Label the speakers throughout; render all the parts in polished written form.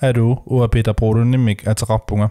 Speaker 1: Alu uapita brudunimik ataqarpunga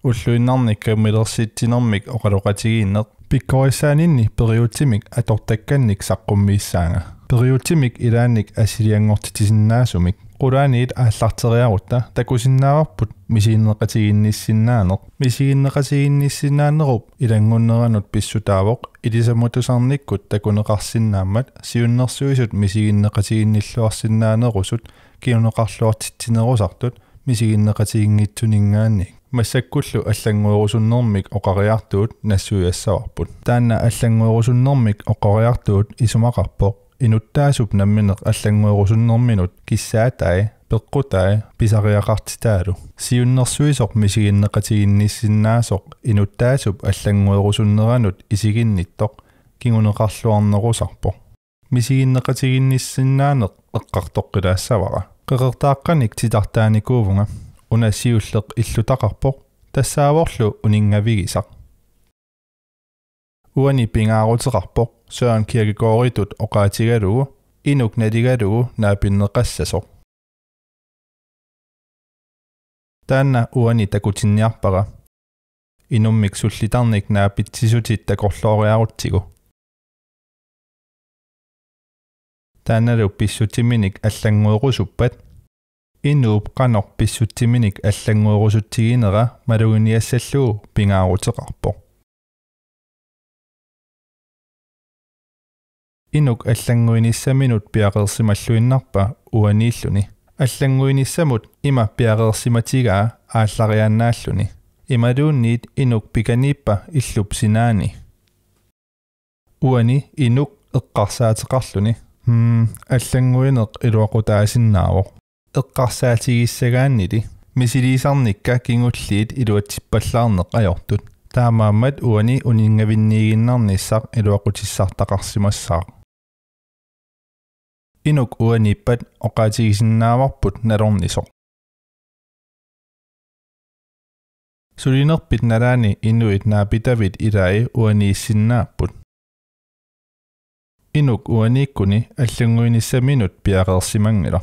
Speaker 1: ulluinnarnikka milersittinermik oqaloqatigiinneq pikkorisaaninni periutimik atortakkannik saqqummiissaanga periutimik ilaannik asiliangortitisinnaasumik qulaaniit aallarteriarutta takusinnaavarput misiginneqatiginnissinaanerup ilangunneranut pissutaavoq ilisamutusarnikkut takuneqarsinnaammat siunnersuisut misiginneqatiginnilluarsinnaanerusut kiuneqarluartittinerusartut misiginneqatiginnitsuningaannik массаккуллу аллангуерусуннэрмик оқариартуут нассуиассаварпут таанна аллангуерусуннэрмик оқариартуут исумақарпоқ инуттаасуп намминеқ аллангуерусуннэрминут киссаатаи пеққутаи писариақартитаалу сиуннэрсуисоқ мисигиннеқатигинниссиннаасоқ инуттаасуп аллангуерусуннеранут исигинниттоқ кигунеқарлуарнерусарпоқ мисигиннеқатигинниссиннаанеқ эққартоққилаассавара қеқертааққаник титартааникуувнга унасиуллеқ иллутақарпоқ тассааворлу унингавигисақ уани пингаарутеқарпоқ Søren Kierkegaarditut оқаатигалугу инук налигалугу наапиннеқассасоқ таанна уани такутинниарпара инуммик суллитарник наапитсисутит такорлоориарутсигу таанналу писсутиминик аллангуерусуппат инууп qanor pissutiminik аллангуерусутсигинера малугиниассаллуу пингаарутеқарпоқ инук аллангуиниссаминут пиақерсималлуиннарпа уанииллуни аллангуиниссамут има пиақерсиматигаа аалларианнааллуни ималуунниит инук пиканиппа иллуп синаани уани инук эққарсаатеқарлуни аллангуинеқ илуақутаасиннаавоқ эққарсаатигиссагааннили мисилисарникка кингуллиит илуатсиппаллаарнеқ ajortut таамааммат уани унингавинниигиннарниссақ илуақутиссартақарсимассаа инук уаниппат оқаатигисиннааварпут налорнисоқ сулинерпит налаани инуит наапитавит илаи уанииссиннааппут инук уанииккуни аллангуиниссаминут пиақерсимангила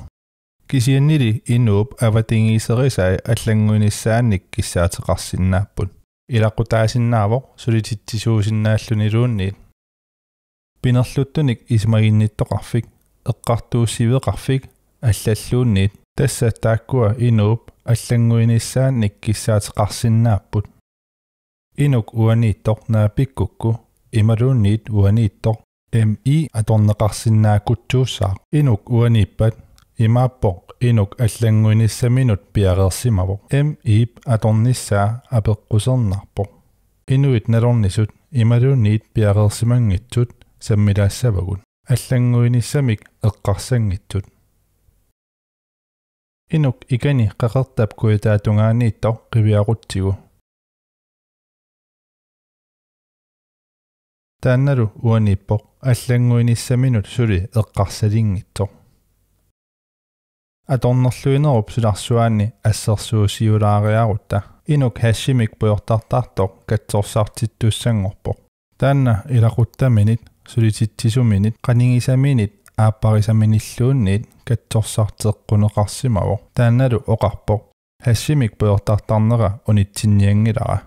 Speaker 1: кисианнили инууп аватингиисерисай аллангуиниссаанник киссаатеқарсиннааппут илақутаасиннаавоқ сулититтисуусиннааллунилуунниит пинерлуттуник исмагинниттоқарфик эққартууссивеқарфик аллаллуунниит тасса тааккуа инууп аллангуиниссаанник киссаатеқарсиннааппут инук уанииттоқ наапиккукку ималуунниит уанииттоқ ми аторнеқарсинаакутсууссаа инук уаниппат имааппоқ инук аллангуиниссаминут пиақерсимавоқ иип аторниссаа апеққусернарпоқ инуит налорнисут ималуунниит пиақерсимангитсут саммилаассавагут аллангуиниссамик эққарсангитсут инук икани қақертап куитаатунгаанииттоқ қивиақутсигу таанналу уаниппоқ аллангуиниссаминут сули эққарсалингитсоқ аторнерлуинеруп суларсуаанни ассерсуусиулаариарутта инук хассимик пуйортартартоқ катсорсаартиттуссангорпоқ таанна илақуттаминит сулититтисуминит қанингисаминит ааппарисаминиллуунниит катсорсартеққунеқарсимавоқ таанналу оқарпоқ хассимик пуйортартарнера унитсинниангилара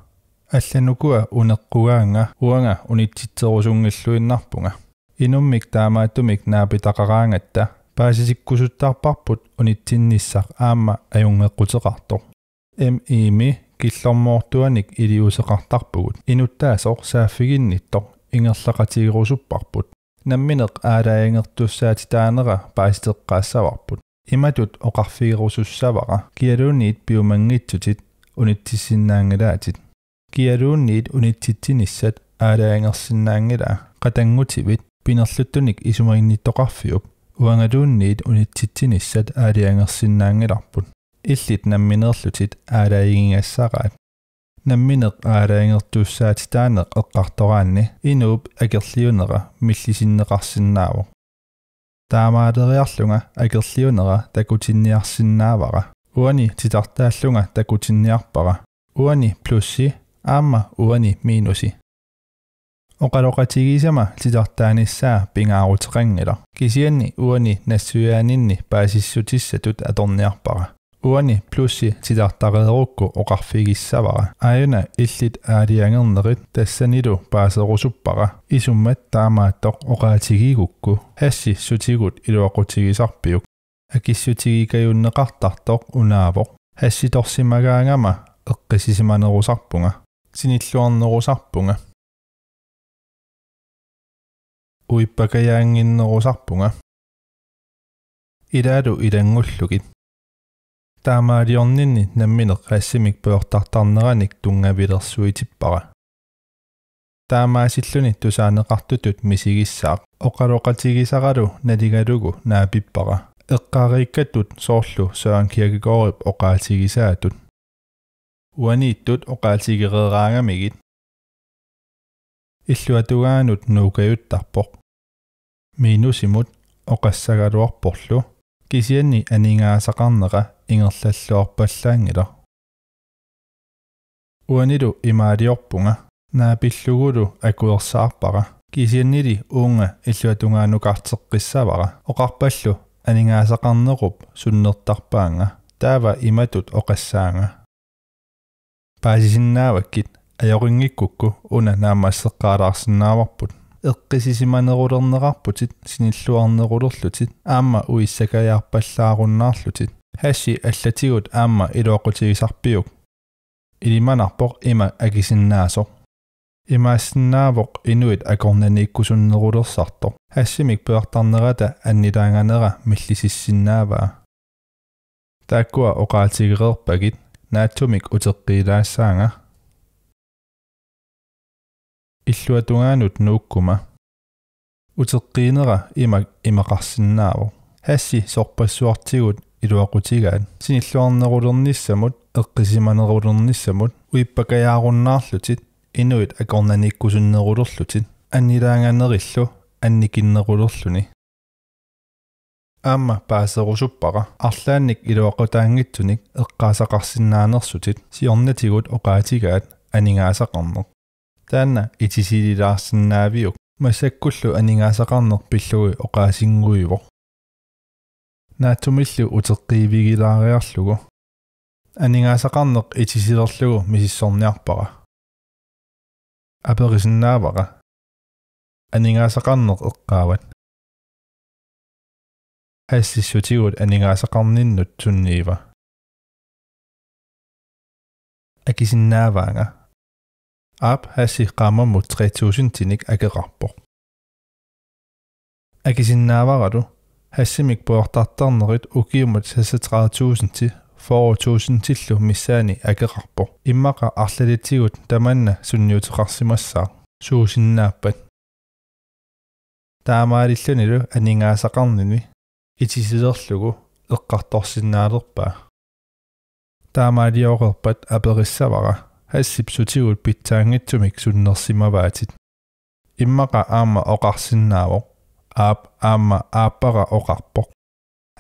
Speaker 1: алланукуа унеққугаанга уанга унитситсерусунгиллуиннарпунга инуммик таамаатумик наапитақараангатта паасисиккусуттаарпарпут унитсинниссақ аама аюнгеққутеқартоқ ми киллормоортуаник илиусеқартарпугут инуттаасоқ сааффигинниттоқ ингерлақатигерусуппарпут намминеқ аалаангертуссаатитаанера паастеққаассаварпут иматут оқарфигерусуссавара киалуунниит пиумангитсутит унитсиссиннаангилаатит киалуунниит унитситсиниссат аалаангерсиннаангилаа қатангутивит пинерлуттуник исумагинниттоқарфиуп уангалуунниит унитситсиниссат аалиангерсиннаангиларпут иллит намминерлутит аалаигингассараат намминеқ аалаангертуссаатитаанеқ эққартораанни инууп акерлиунера миллисиннеқарсинаавоқ таамаалериарлунга акерлиунера такутинниарсинаавара уани титартааллунга такутинниарпара уани плюсси аама уани минуси оқалоқатигисама титартааниссаа пингаарутеқангила кисианни уани нассуяанинни паасиссутиссатут аторниарпара Uani plussi tidartareerukku oqarfigissavara. Ajuna illit aaliangernerit tassanilu paaserusuppara. Isummat taamaattoq oqaatigigukku. Hassi sutigut iluaqutigisarpiuk. Akissutigikajunneqartartoq unaavoq. Hassi torsimagaangama eqqisisimanerusarpunga. Sinilluarnerusarpunga. Uippakajaanginnerusarpunga. Ilaadu ilangullugit. Taamaaliorninni nammineq hassimik peortartarneranik tungavilersuitippara. Taamaasilluni tusaaneqartutut misigissaaq. Oqaloqatigisaralu naligalugu naapippara. Eqqaariikkatut soorlu Søren Kierkegaard oqaatigisaatut. Uaniittut oqaatigereeraangamigit. Illuatugaanut nuukajuttarpoq. Miinusimut oqassagaluarporlu. Kisianni aningaasaqarneqa ingerlalluarpallaangila. Uanilu imaaliorpunga. Naapillugulu akuersaarpara. Kisiannili uunga illuatungaanukarteqqissavara. Oqarpallu aningaasaqarnerup sunnertarpaanga. Taava imatut oqassaanga. Paasisinnaavakkit ajoringikkukku una naamaasseqqaalaarsinnaavarput. Eqqisisimanerulerneqarputit sinilluarnerulorlutit aamma uissakajaarpallaarunnaarlutit. Hassi allatigut aamma iluaqutigisarpiuk. Ilimanarpoq ima akisinnaasor. Imaassinnaaavoq inuit akornaniikkusunnerulersartoq. Hassimik peortarnerata annilaanganera millisissinnaagaa. Taakkua oqaatigereerpagit naatumik uteqqiilaassaanga. Illuatungaanut nuukkuma. Uteqqiinera imak imaqarsinnaavoq. Hassi sorpassuartigut iluaqutigaat. Sinilluarnerulernissamut eqqisimanerulernissamut uippakajaarunnaarlutit inuit akornaniikkusunnerulerlutit annilaanganerillu annikinnerulerluni. Aamma paaserusuppara arlaannik iluaqutaangitsunik eqqaasaqarsinnaanersutit siornatigut oqaatigaat aningaasaqarneq. Taanna itisililaarsinnaaviuk massakkullu aningaasaqarneq pillugui oqaasinguivoq. Naatumillu uteqqiivigilaariarlugu. Aningaasaqarneq itisilerlugu misissorniarpara. Aperisinnaavara. Aningaasaqarneq eqqaavat. Hassissutigut aningaasaqarninnut sunniiva. Akisinnaavaanga. Aap hassi qaamamut 3000 tinik akeqarpoq. Akisinnaavaratu hassimik peortartarnerit ukiumut 36.000 ti 40.000 tillu missaani akeqarpoq. Immaqa arlalitigut tamanna sunniuteqarsimassaaq suusinnaappat. Taamaalillunilu aningaasaqarnini itisilerlugu eqqartorsinnaalerpaa. Taamaaliorerpat aperissavara. Hassip sutigut pittaangitsumik sunnersimavaatit. Immaqa aamma oqarsinnaavoq. Aamma aappara oqarpoq.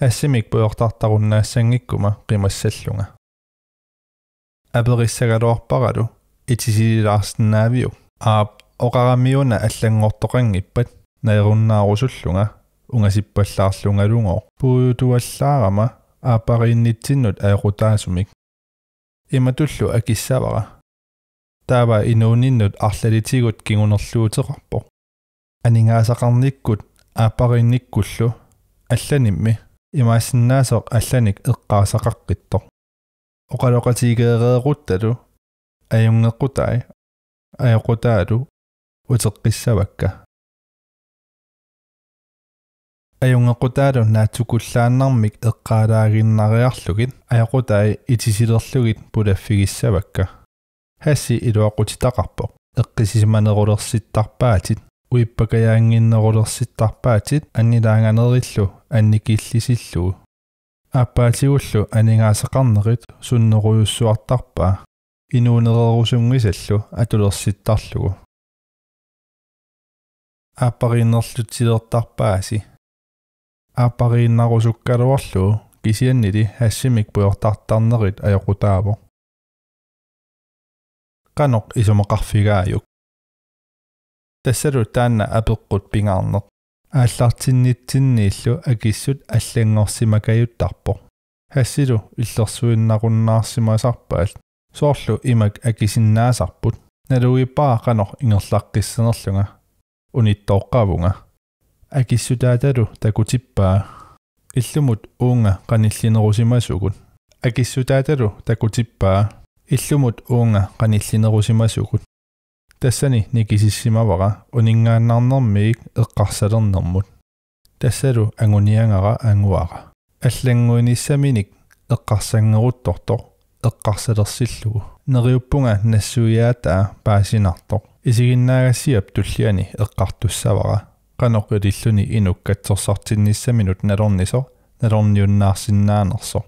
Speaker 1: Hassimik peortartarunnaassangikkuma qimassallunga. Aperissagaluarparalu itisililaarsinnaaviuk. Oqaramiuna allangortoqangippat naerunnaarusullunga ungasippallaarlungalungooq. Puutuallaarama aapariinnittinnut aequtaasumik. Imatullu akissavara. Taava inuuninnut arlalitigut kingunerluuteqarpoq. Aningaasaqarnikkut aapariinnikkullu allanimmi imaassinnaasoq allanik eqqaasaqaqqittoq. Oqaloqatigeereeruttalu ajungeqqutai ajoqutaalu uteqqissavakka. Ajungeqqutaalu naatukullaannarmik eqqaalaaginnariarlugit ajoqutai itisilerlugit pulaffigissavakka. Hassi iluaqutitaqarpoq. Eqqisisimanerulersittarpaatit uippakajaanginnerulersittarpaatit annilaanganerillu annikillisillugu. Aappaatигуллу анигаасақарнерит суннерuyussuartarpaa inuunererusунgisallu atulерситтарлугу ааппарииннерлутсилертарпааси ааппарииннарусуккалуарлугу кисианнили хассимик пуйортартарнерит аёқутаавоқ каноқ исумақарфигааюк тассалу таанна апеққут пингаарнеқ ааллартиннитсиннииллу акиссут аллангорсимакаюттарпоқ Hassilu illersuinnaqunnaassimaasarpaat soorlu imak akisinnaasarput naluipaa qanor ingerlaqqissenerlunga unittoqqavunga akissutaatalu takutippaa illumut uunga qanillinerusimasugut akissutaatalu takutippaa illumut uunga qanillinerusimasugut tassani nikisissimavara uningaannarnermiik eqqarsalernermut tassalu anguniangara anguara аллангуинissaminik эққарсангерутторtoq эққарсалерсиллугу нериуппунга нассуиаатаа паасинарtoq исигиннаагассиап туллиани эққартуссавара qanoq ililluni inuk katsorsortinnissaminut nalorniso nalorniunnaarsinnaanерso